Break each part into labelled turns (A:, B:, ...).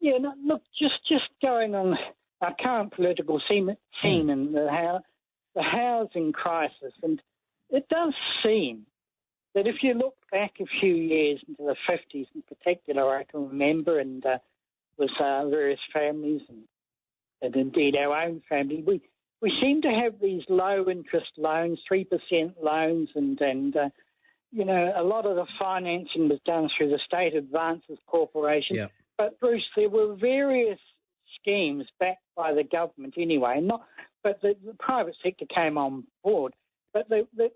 A: Yeah, no, look, just going on our current political scene and the housing crisis, and it does seem that if you look back a few years into the 50s in particular, I can remember, and with various families and indeed our own family, we seem to have these low-interest loans, 3% loans, and a lot of the financing was done through the State Advances Corporation.
B: Yeah.
A: But, Bruce, there were various schemes backed by the government anyway, but the private sector came on board. But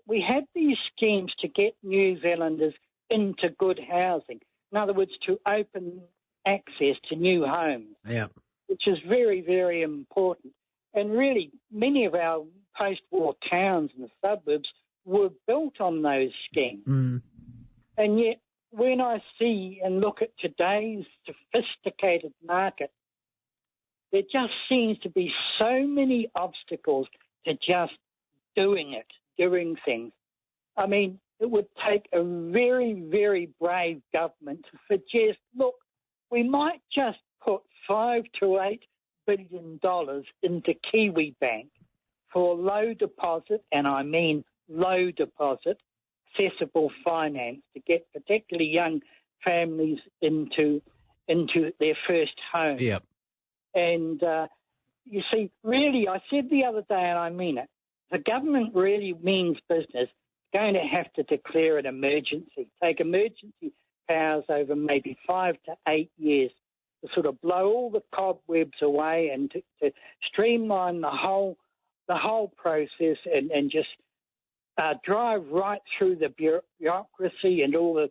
A: we had these schemes to get New Zealanders into good housing. In other words, to open access to new homes, which is very, very important. And really, many of our post-war towns and suburbs were built on those schemes.
B: Mm.
A: And yet, when I see and look at today's sophisticated market, there just seems to be so many obstacles to just doing things. I mean, it would take a very, very brave government to suggest, look, we might just put $5 to $8 billion into Kiwi Bank for low deposit, and I mean low deposit, accessible finance to get particularly young families into their first home.
B: Yep.
A: And you see, really, I said the other day, and I mean it, the government really means business, going to have to declare an emergency, take emergency powers over maybe 5 to 8 years to sort of blow all the cobwebs away and to streamline the whole process and just drive right through the bureaucracy and all the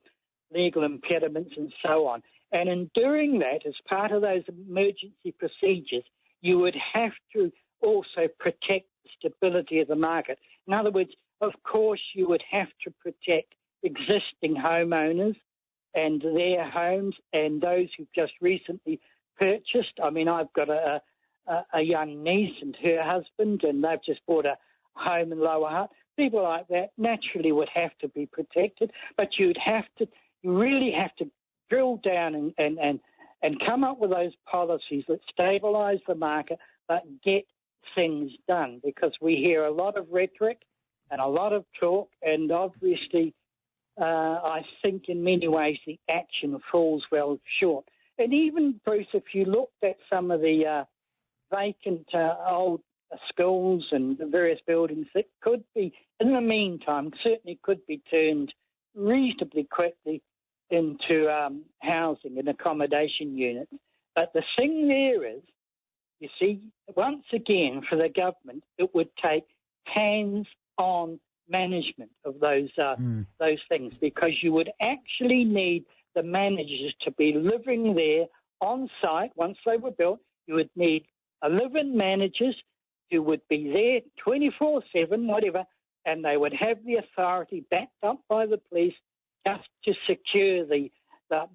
A: legal impediments and so on. And in doing that, as part of those emergency procedures, you would have to also protect the stability of the market. In other words, of course, you would have to protect existing homeowners and their homes and those who've just recently purchased. I mean, I've got a young niece and her husband, and they've just bought a home in Lower Hutt. People like that naturally would have to be protected, but you really have to drill down and come up with those policies that stabilise the market but get things done, because we hear a lot of rhetoric and a lot of talk, and obviously I think in many ways the action falls well short. And even, Bruce, if you looked at some of the vacant old schools and the various buildings that could be, in the meantime, certainly could be turned reasonably quickly into housing and accommodation units. But the thing there is, you see, once again, for the government, it would take hands-on management of those things, because you would actually need the managers to be living there on site once they were built. You would need live-in managers who would be there 24/7, whatever, and they would have the authority backed up by the police just to secure the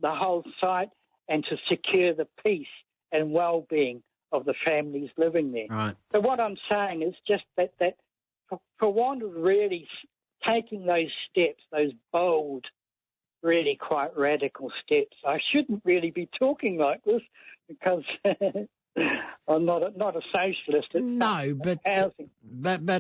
A: whole site and to secure the peace and well-being of the families living there.
B: Right.
A: So what I'm saying is just that for want of really taking those steps, those bold, really quite radical steps, I shouldn't really be talking like this because I'm not a socialist.
B: No, but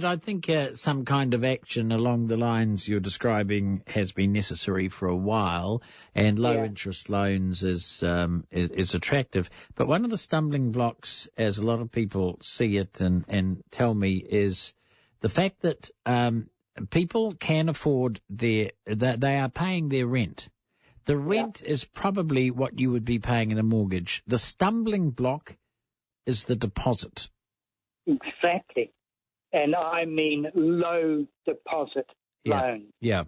B: I think some kind of action along the lines you're describing has been necessary for a while, and low interest loans is attractive. But one of the stumbling blocks, as a lot of people see it and tell me, is the fact that people can afford they are paying their rent. The rent is probably what you would be paying in a mortgage. The stumbling block is the deposit.
A: Exactly. And I mean low deposit loans.
B: Yeah.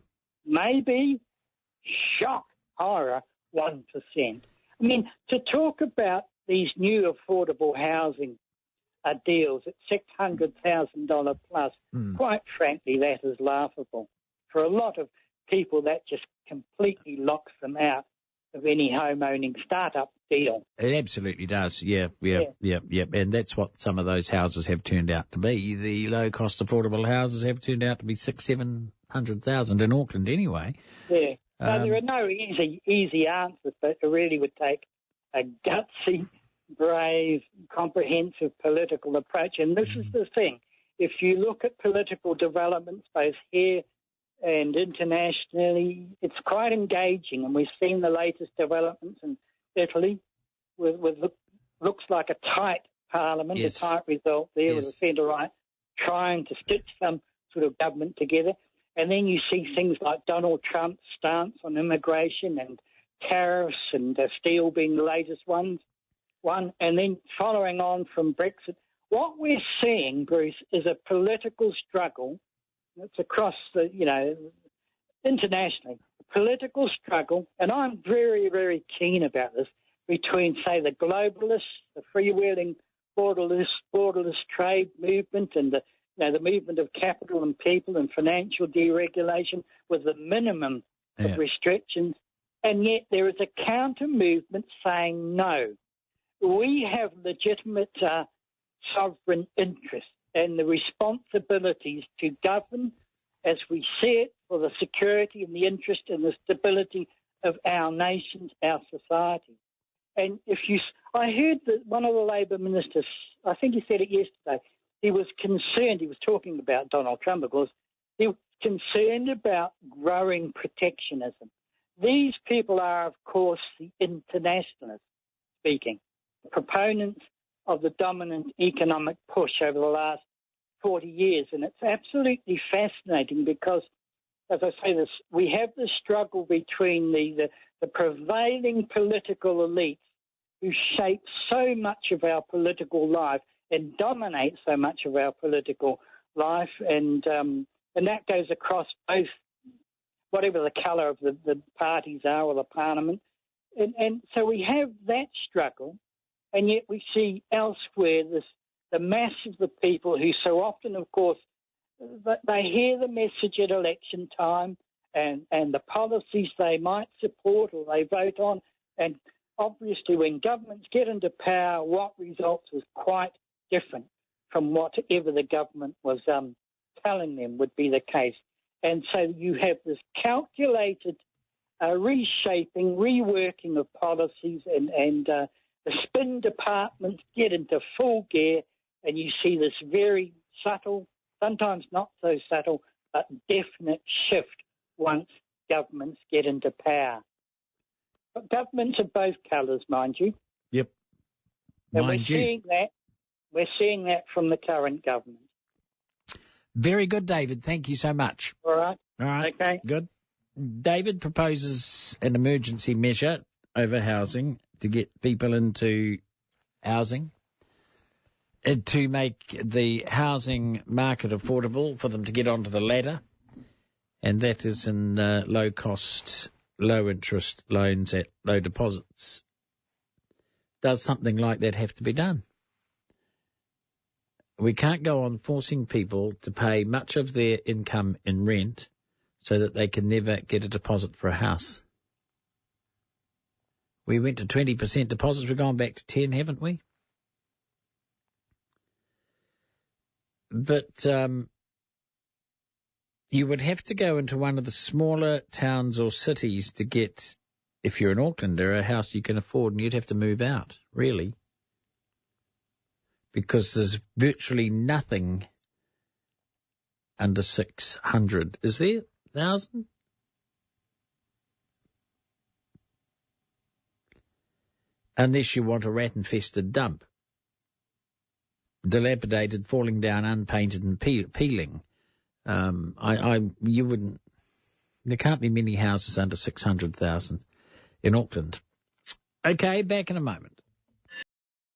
A: Maybe, shock, horror, 1%. I mean, to talk about these new affordable housing deals at $600,000 plus, quite frankly, that is laughable. For a lot of people, that just completely locks them out of any home-owning startup deal.
B: It absolutely does, yeah. And that's what some of those houses have turned out to be. The low-cost affordable houses have turned out to be 600,000-700,000 in Auckland anyway.
A: Yeah. There are no easy answers, but it really would take a gutsy brave, comprehensive political approach. And this is the thing. If you look at political developments both here and internationally, it's quite engaging. And we've seen the latest developments in Italy with looks like a tight parliament, a tight result there with the centre-right trying to stitch some sort of government together. And then you see things like Donald Trump's stance on immigration and tariffs and steel being the latest one. And then following on from Brexit, what we're seeing, Bruce, is a political struggle that's across the, internationally, a political struggle, and I'm very, very keen about this, between, say, the globalists, the freewheeling borderless trade movement and the movement of capital and people and financial deregulation with the minimum of restrictions. And yet there is a counter movement saying no. We have legitimate sovereign interests and the responsibilities to govern as we see it for the security and the interest and the stability of our nations, our society. And I heard that one of the Labor ministers, I think he said it yesterday, he was concerned, he was talking about Donald Trump, of course, he was concerned about growing protectionism. These people are, of course, the internationalists speaking, the proponents of the dominant economic push over the last 40 years. And it's absolutely fascinating because, as I say this, we have this struggle between the prevailing political elites who shape so much of our political life and dominate so much of our political life, and that goes across both, whatever the colour of the parties are or the parliament. And so we have that struggle, and yet we see elsewhere the mass of the people who so often, of course, they hear the message at election time and the policies they might support or they vote on, and obviously when governments get into power, what results is quite different from whatever the government was telling them would be the case. And so you have this calculated reshaping, reworking of policies, and the spin departments get into full gear, and you see this very subtle, sometimes not so subtle, but definite shift once governments get into power. But governments of both colours, mind you.
B: Yep.
A: And we're seeing that from the current government.
B: Very good, David. Thank you so much.
A: All right. Okay.
B: Good. David proposes an emergency measure over housing to get people into housing, and to make the housing market affordable for them to get onto the ladder, and that is in low-cost, low-interest loans at low deposits. Does something like that have to be done? We can't go on forcing people to pay much of their income in rent so that they can never get a deposit for a house. We went to 20% deposits. We've gone back to 10, haven't we? But you would have to go into one of the smaller towns or cities to get, if you're an Aucklander, a house you can afford, and you'd have to move out, really. Because there's virtually nothing under 600. Is there 1,000? Unless you want a rat-infested dump. Dilapidated, falling down, unpainted and peeling. You wouldn't. There can't be many houses under 600,000 in Auckland. Okay, back in a moment.